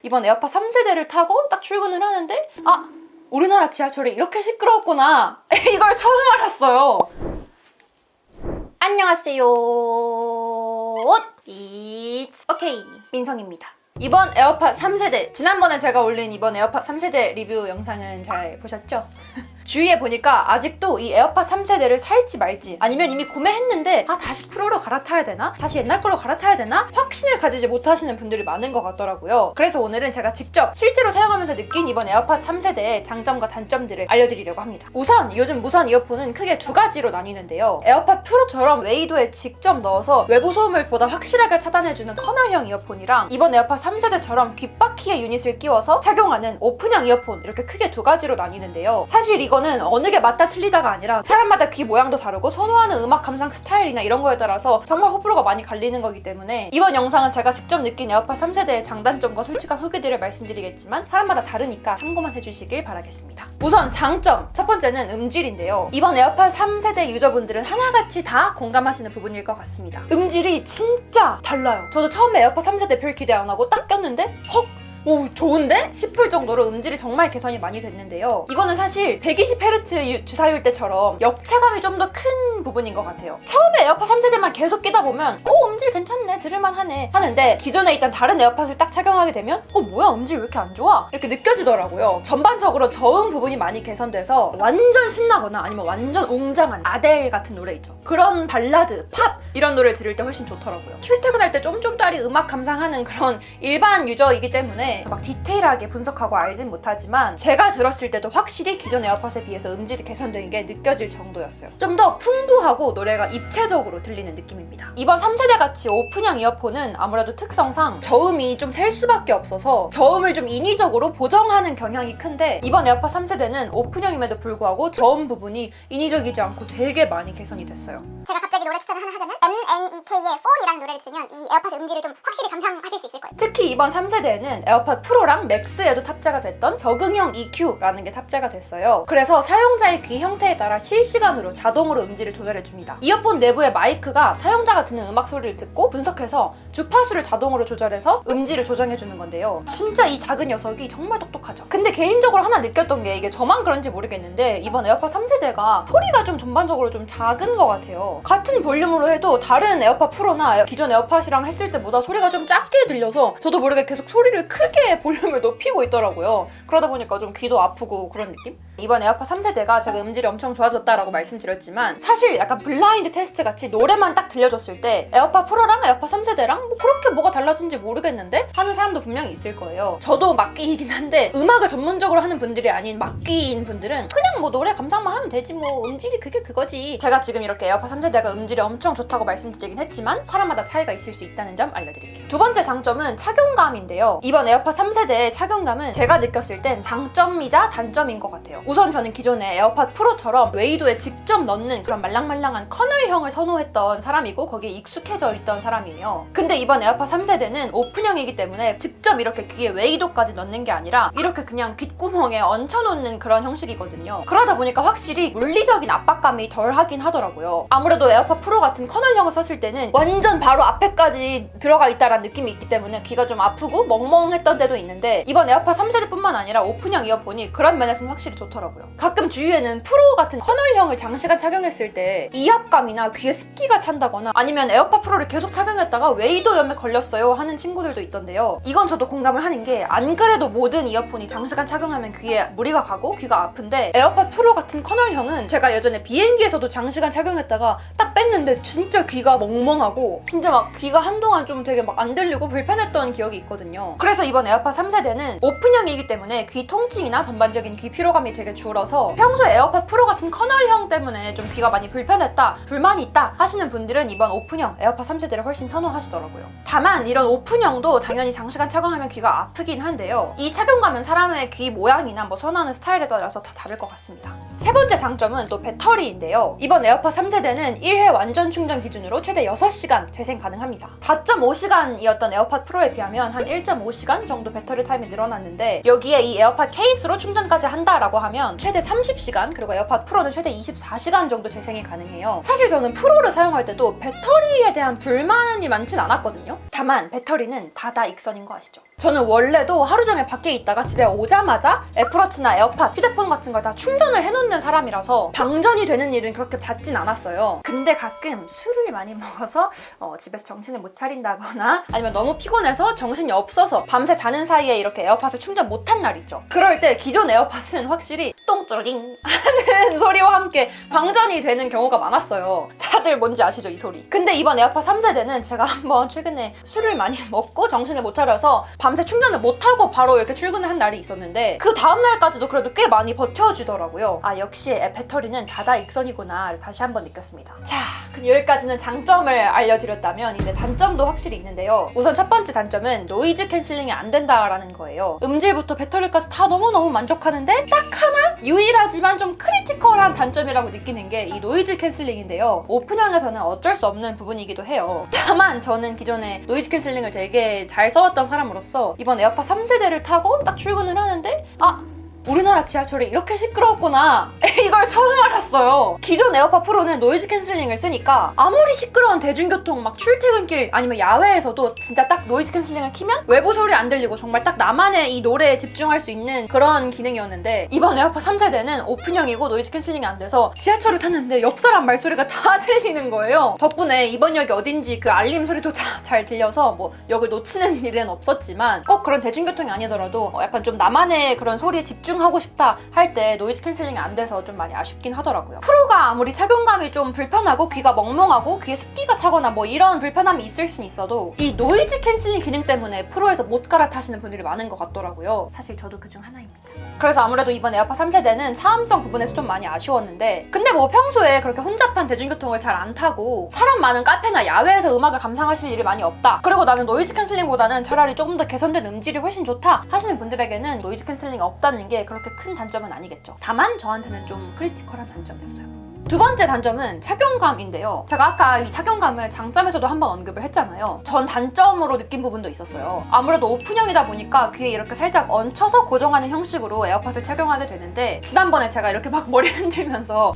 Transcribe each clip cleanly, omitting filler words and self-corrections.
이번 에어팟 3세대를 타고 딱 출근을 하는데 우리나라 지하철이 이렇게 시끄러웠구나 이걸 처음 알았어요. 안녕하세요. It's okay 민성입니다. 이번 에어팟 3세대, 지난번에 제가 올린 이번 에어팟 3세대 리뷰 영상은 잘 보셨죠? 주위에 보니까 아직도 이 에어팟 3세대를 살지 말지, 아니면 이미 구매했는데 다시 프로로 갈아타야 되나? 다시 옛날 걸로 갈아타야 되나? 확신을 가지지 못하시는 분들이 많은 것 같더라고요. 그래서 오늘은 제가 직접 실제로 사용하면서 느낀 이번 에어팟 3세대의 장점과 단점들을 알려드리려고 합니다. 우선 요즘 무선 이어폰은 크게 두 가지로 나뉘는데요. 에어팟 프로처럼 웨이도에 직접 넣어서 외부 소음을 보다 확실하게 차단해주는 커널형 이어폰이랑 이번 에어팟 3세대처럼 귓바퀴에 유닛을 끼워서 착용하는 오픈형 이어폰, 이렇게 크게 두 가지로 나뉘는데요. 사실 이거는 어느 게 맞다 틀리다가 아니라 사람마다 귀 모양도 다르고 선호하는 음악 감상 스타일이나 이런 거에 따라서 정말 호불호가 많이 갈리는 거기 때문에 이번 영상은 제가 직접 느낀 에어팟 3세대의 장단점과 솔직한 후기들을 말씀드리겠지만 사람마다 다르니까 참고만 해주시길 바라겠습니다. 우선 장점, 첫 번째는 음질인데요. 이번 에어팟 3세대 유저분들은 하나같이 다 공감하시는 부분일 것 같습니다. 음질이 진짜 달라요. 저도 처음에 에어팟 3세대 별 기대 안 하고 딱 꼈는데 오, 좋은데? 싶을 정도로 음질이 정말 개선이 많이 됐는데요. 이거는 사실 120Hz 주사율 때처럼 역체감이 좀 더 큰 부분인 것 같아요. 처음에 에어팟 3세대만 계속 끼다 보면 음질 괜찮네, 들을만하네 하는데 기존에 있던 다른 에어팟을 딱 착용하게 되면 뭐야, 음질 왜 이렇게 안 좋아? 이렇게 느껴지더라고요. 전반적으로 저음 부분이 많이 개선돼서 완전 신나거나 아니면 완전 웅장한 아델 같은 노래 있죠. 그런 발라드, 팝 이런 노래를 들을 때 훨씬 좋더라고요. 출퇴근할 때 쫌쫌따리 음악 감상하는 그런 일반 유저이기 때문에 막 디테일하게 분석하고 알진 못하지만 제가 들었을 때도 확실히 기존 에어팟에 비해서 음질이 개선된 게 느껴질 정도였어요. 좀 더 풍부하고 노래가 입체적으로 들리는 느낌입니다. 이번 3세대 같이 오픈형 이어폰은 아무래도 특성상 저음이 좀 셀 수밖에 없어서 저음을 좀 인위적으로 보정하는 경향이 큰데 이번 에어팟 3세대는 오픈형임에도 불구하고 저음 부분이 인위적이지 않고 되게 많이 개선이 됐어요. 제가 갑자기 노래 추천을 하나 하자면 MNEK의 Phone이라는 노래를 들으면 이 에어팟의 음질을 좀 확실히 감상하실 수 있을 거예요. 특히 이번 3세대에는 에어팟 프로랑 맥스에도 탑재가 됐던 적응형 EQ라는 게 탑재가 됐어요. 그래서 사용자의 귀 형태에 따라 실시간으로 자동으로 음질을 조절해줍니다. 이어폰 내부의 마이크가 사용자가 듣는 음악 소리를 듣고 분석해서 주파수를 자동으로 조절해서 음질을 조정해주는 건데요. 진짜 이 작은 녀석이 정말 똑똑하죠. 근데 개인적으로 하나 느꼈던 게, 이게 저만 그런지 모르겠는데 이번 에어팟 3세대가 소리가 좀 전반적으로 좀 작은 것 같아요. 같은 볼륨으로 해도 다른 에어팟 프로나 기존 에어팟이랑 했을 때보다 소리가 좀 작게 들려서 저도 모르게 계속 소리를 크게 볼륨을 높이고 있더라고요. 그러다 보니까 좀 귀도 아프고 그런 느낌? 이번 에어팟 3세대가 제가 음질이 엄청 좋아졌다라고 말씀드렸지만 사실 약간 블라인드 테스트 같이 노래만 딱 들려줬을 때 에어팟 프로랑 에어팟 3세대랑 그렇게 뭐가 달라진지 모르겠는데 하는 사람도 분명히 있을 거예요. 저도 막귀이긴 한데 음악을 전문적으로 하는 분들이 아닌 막귀인 분들은 그냥 노래 감상만 하면 되지, 음질이 그게 그거지. 제가 지금 이렇게 에어팟 3세대가 음질이 엄청 좋다고 말씀드리긴 했지만 사람마다 차이가 있을 수 있다는 점 알려드릴게요. 두 번째 장점은 착용감인데요. 이번 에어팟 3세대의 착용감은 제가 느꼈을 땐 장점이자 단점인 것 같아요. 우선 저는 기존에 에어팟 프로처럼 웨이도에 직접 넣는 그런 말랑말랑한 커널형을 선호했던 사람이고 거기에 익숙해져 있던 사람이에요. 근데 이번 에어팟 3세대는 오픈형이기 때문에 직접 이렇게 귀에 웨이도까지 넣는 게 아니라 이렇게 그냥 귓구멍에 얹혀놓는 그런 형식이거든요. 그러다 보니까 확실히 물리적인 압박감이 덜 하긴 하더라고요. 아무래도 에어팟 프로 같은 커널형을 썼을 때는 완전 바로 앞에까지 들어가 있다라는 느낌이 있기 때문에 귀가 좀 아프고 멍멍했던 때도 있는데 이번 에어팟 3세대뿐만 아니라 오픈형 이어폰이 그런 면에서는 확실히 좋더라고요. 가끔 주위에는 프로 같은 커널형을 장시간 착용했을 때 이압감이나 귀에 습기가 찬다거나 아니면 에어팟 프로를 계속 착용했다가 웨이도염에 걸렸어요 하는 친구들도 있던데요. 이건 저도 공감을 하는 게, 안 그래도 모든 이어폰이 장시간 착용하면 귀에 무리가 가고 귀가 아픈데 에어팟 프로 같은 커널형은 제가 예전에 비행기에서도 장시간 착용했다가 딱 뺐는데 진짜 귀가 멍멍하고 진짜 막 귀가 한동안 좀 되게 막 안 들리고 불편했던 기억이 있거든요. 그래서 이번 에어팟 3세대는 오픈형이기 때문에 귀 통증이나 전반적인 귀 피로감이 되게 줄어서 평소 에어팟 프로 같은 커널형 때문에 좀 귀가 많이 불편했다, 불만이 있다 하시는 분들은 이번 오픈형 에어팟 3세대를 훨씬 선호하시더라고요. 다만 이런 오픈형도 당연히 장시간 착용하면 귀가 아프긴 한데요. 이 착용감은 사람의 귀 모양이나 선호하는 스타일에 따라서 다 다를 것 같습니다. 세 세 번째 장점은 또 배터리인데요. 이번 에어팟 3세대는 1회 완전 충전 기준으로 최대 6시간 재생 가능합니다. 4.5시간이었던 에어팟 프로에 비하면 한 1.5시간 정도 배터리 타임이 늘어났는데 여기에 이 에어팟 케이스로 충전까지 한다라고 하면 최대 30시간, 그리고 에어팟 프로는 최대 24시간 정도 재생이 가능해요. 사실 저는 프로를 사용할 때도 배터리에 대한 불만이 많진 않았거든요. 다만 배터리는 다다익선인 거 아시죠? 저는 원래도 하루 종일 밖에 있다가 집에 오자마자 애플워치나 에어팟, 휴대폰 같은 걸 다 충전을 해놓는 사람이라서 방전이 되는 일은 그렇게 잦진 않았어요. 근데 가끔 술을 많이 먹어서 집에서 정신을 못 차린다거나 아니면 너무 피곤해서 정신이 없어서 밤새 자는 사이에 이렇게 에어팟을 충전 못한 날 있죠. 그럴 때 기존 에어팟은 확실히 똥조링 하는 소리와 함께 방전이 되는 경우가 많았어요. 다들 뭔지 아시죠, 이 소리? 근데 이번 에어팟 3세대는 제가 한번 최근에 술을 많이 먹고 정신을 못 차려서 밤새 충전을 못하고 바로 이렇게 출근을 한 날이 있었는데 그 다음날까지도 그래도 꽤 많이 버텨주더라고요. 아, 역시 배터리는 다다익선이구나 다시 한번 느꼈습니다. 자, 그럼 여기까지는 장점을 알려드렸다면 이제 단점도 확실히 있는데요. 우선 첫 번째 단점은 노이즈 캔슬링이 안 된다라는 거예요. 음질부터 배터리까지 다 너무너무 만족하는데 딱 하나 유일하지만 좀 크리티컬한 단점이라고 느끼는 게 이 노이즈 캔슬링인데요. 오픈형에서는 어쩔 수 없는 부분이기도 해요. 다만 저는 기존에 노이즈 캔슬링을 되게 잘 써왔던 사람으로서 이번 에어팟 3세대를 타고 딱 출근을 하는데 우리나라 지하철이 이렇게 시끄러웠구나 이걸 처음 알았어요. 기존 에어팟 프로는 노이즈 캔슬링을 쓰니까 아무리 시끄러운 대중교통 막 출퇴근길 아니면 야외에서도 진짜 딱 노이즈 캔슬링을 키면 외부 소리 안 들리고 정말 딱 나만의 이 노래에 집중할 수 있는 그런 기능이었는데 이번 에어팟 3세대는 오픈형이고 노이즈 캔슬링이 안 돼서 지하철을 탔는데 옆 사람 말소리가 다 들리는 거예요. 덕분에 이번 역이 어딘지 그 알림 소리도 다 잘 들려서 뭐 역을 놓치는 일은 없었지만 꼭 그런 대중교통이 아니더라도 약간 좀 나만의 그런 소리에 집중하고 싶다 할 때 노이즈 캔슬링이 안 돼서 좀 많이 아쉽긴 하더라고요. 프로가 아무리 착용감이 좀 불편하고 귀가 멍멍하고 귀에 습기가 차거나 뭐 이런 불편함이 있을 수는 있어도 이 노이즈 캔슬링 기능 때문에 프로에서 못 갈아타시는 분들이 많은 것 같더라고요. 사실 저도 그중 하나입니다. 그래서 아무래도 이번 에어팟 3세대는 차음성 부분에서 좀 많이 아쉬웠는데 근데 뭐 평소에 그렇게 혼잡한 대중교통을 잘 안 타고 사람 많은 카페나 야외에서 음악을 감상하실 일이 많이 없다, 그리고 나는 노이즈 캔슬링보다는 차라리 조금 더 개선된 음질이 훨씬 좋다 하시는 분들에게는 노이즈 캔슬링이 없다는 게 그렇게 큰 단점은 아니겠죠. 다만 저한테는 좀 크리티컬한 단점이었어요. 두 번째 단점은 착용감인데요. 제가 아까 이 착용감을 장점에서도 한번 언급을 했잖아요. 전 단점으로 느낀 부분도 있었어요. 아무래도 오픈형이다 보니까 귀에 이렇게 살짝 얹혀서 고정하는 형식으로 에어팟을 착용하게 되는데 지난번에 제가 이렇게 막 머리 흔들면서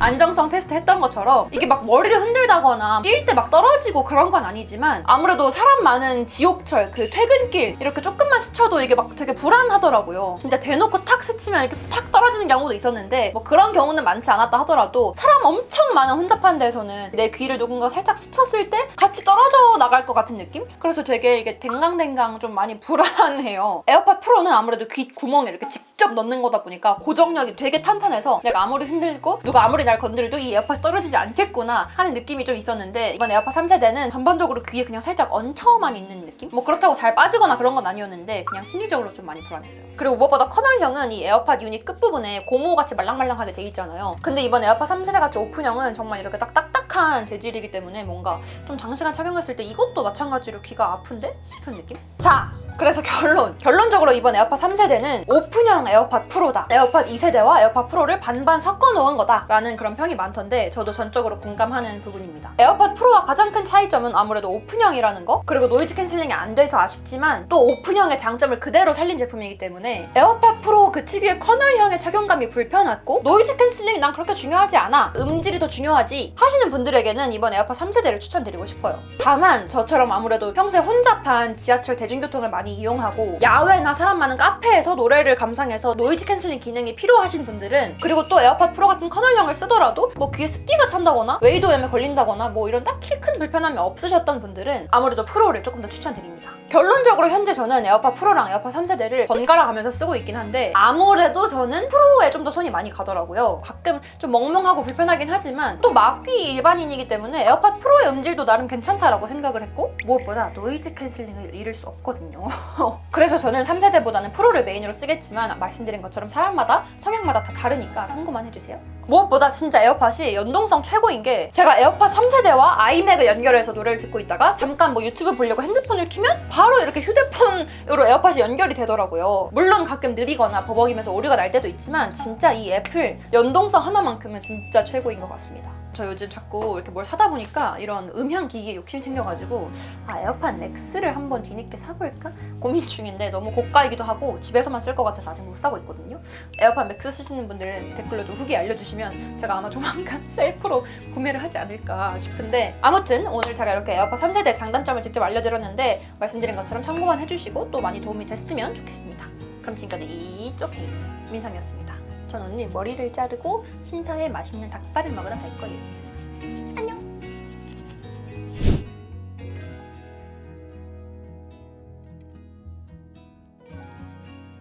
안정성 테스트 했던 것처럼 이게 막 머리를 흔들다거나 뛸 때 막 떨어지고 그런 건 아니지만 아무래도 사람 많은 지옥철 그 퇴근길 이렇게 조금만 스쳐도 이게 막 되게 불안하더라고요. 진짜 대놓고 탁 스치면 이렇게 탁 떨어지는 경우도 있었는데 뭐 그런 경우는 많지 않았다 하더라도 사람 엄청 많은 혼잡한 데서는 내 귀를 누군가 살짝 스쳤을 때 같이 떨어져 나갈 것 같은 느낌? 그래서 되게 이게 댕강댕강 좀 많이 불안해요. 에어팟 프로는 아무래도 귀 구멍에 이렇게 직접 넣는 거다 보니까 고정력이 되게 탄탄해서 내가 아무리 흔들고 누가 아무리 날 건드려도 이 에어팟 떨어지지 않겠구나 하는 느낌이 좀 있었는데 이번 에어팟 3세대는 전반적으로 귀에 그냥 살짝 얹혀만 있는 느낌? 뭐 그렇다고 잘 빠지거나 그런 건 아니었는데 그냥 심리적으로 좀 많이 불안했어요. 그리고 무엇보다 커널형은 이 에어팟 유닛 끝부분에 고무같이 말랑말랑하게 돼 있잖아요. 근데 이번 에어팟 3세대 같이 오픈형은 정말 이렇게 딱 딱딱한 재질이기 때문에 뭔가 좀 장시간 착용했을 때 이것도 마찬가지로 귀가 아픈데? 싶은 느낌? 자! 그래서 결론적으로 이번 에어팟 3세대는 오픈형 에어팟 프로다. 에어팟 2세대와 에어팟 프로를 반반 섞어놓은 거다 라는 그런 평이 많던데 저도 전적으로 공감하는 부분입니다. 에어팟 프로와 가장 큰 차이점은 아무래도 오픈형이라는 거, 그리고 노이즈 캔슬링이 안 돼서 아쉽지만 또 오픈형의 장점을 그대로 살린 제품이기 때문에 에어팟 프로 그 특유의 커널형의 착용감이 불편했고 노이즈 캔슬링이 난 그렇게 중요하지 않아, 음질이 더 중요하지 하시는 분들에게는 이번 에어팟 3세대를 추천드리고 싶어요. 다만 저처럼 아무래도 평소에 혼잡한 지하철 대중교통을 많이 이용하고 야외나 사람 많은 카페에서 노래를 감상해서 노이즈 캔슬링 기능이 필요하신 분들은, 그리고 또 에어팟 프로 같은 커널형을 쓰더라도 뭐 귀에 습기가 찬다거나 웨이도염에 걸린다거나 뭐 이런 딱히 큰 불편함이 없으셨던 분들은 아무래도 프로를 조금 더 추천드립니다. 결론적으로 현재 저는 에어팟 프로랑 에어팟 3세대를 번갈아 가면서 쓰고 있긴 한데 아무래도 저는 프로에 좀 더 손이 많이 가더라고요. 가끔 좀 멍멍하고 불편하긴 하지만 또 막귀 일반인이기 때문에 에어팟 프로의 음질도 나름 괜찮다라고 생각을 했고 무엇보다 노이즈 캔슬링을 잃을 수 없거든요. 그래서 저는 3세대보다는 프로를 메인으로 쓰겠지만 말씀드린 것처럼 사람마다 성향마다 다 다르니까 참고만 해주세요. 무엇보다 진짜 에어팟이 연동성 최고인 게 제가 에어팟 3세대와 아이맥을 연결해서 노래를 듣고 있다가 잠깐 뭐 유튜브 보려고 핸드폰을 켜면 바로 이렇게 휴대폰으로 에어팟이 연결이 되더라고요. 물론 가끔 느리거나 버벅이면서 오류가 날 때도 있지만 진짜 이 애플 연동성 하나만큼은 진짜 최고인 것 같습니다. 저 요즘 자꾸 이렇게 뭘 사다 보니까 이런 음향 기기에 욕심 생겨가지고 에어팟 맥스를 한번 뒤늦게 사볼까 고민 중인데 너무 고가이기도 하고 집에서만 쓸 것 같아서 아직 못 사고 있거든요. 에어팟 맥스 쓰시는 분들은 댓글로 좀 후기 알려주시면 제가 아마 조만간 셀프로 구매를 하지 않을까 싶은데, 아무튼 오늘 제가 이렇게 에어팟 3세대 장단점을 직접 알려드렸는데 말씀드린 것처럼 참고만 해주시고 또 많이 도움이 됐으면 좋겠습니다. 그럼 지금까지 이쪽 헤이 민성이었습니다. 전 오늘 머리를 자르고 신사에 맛있는 닭발을 먹으러 갈 거예요. 안녕.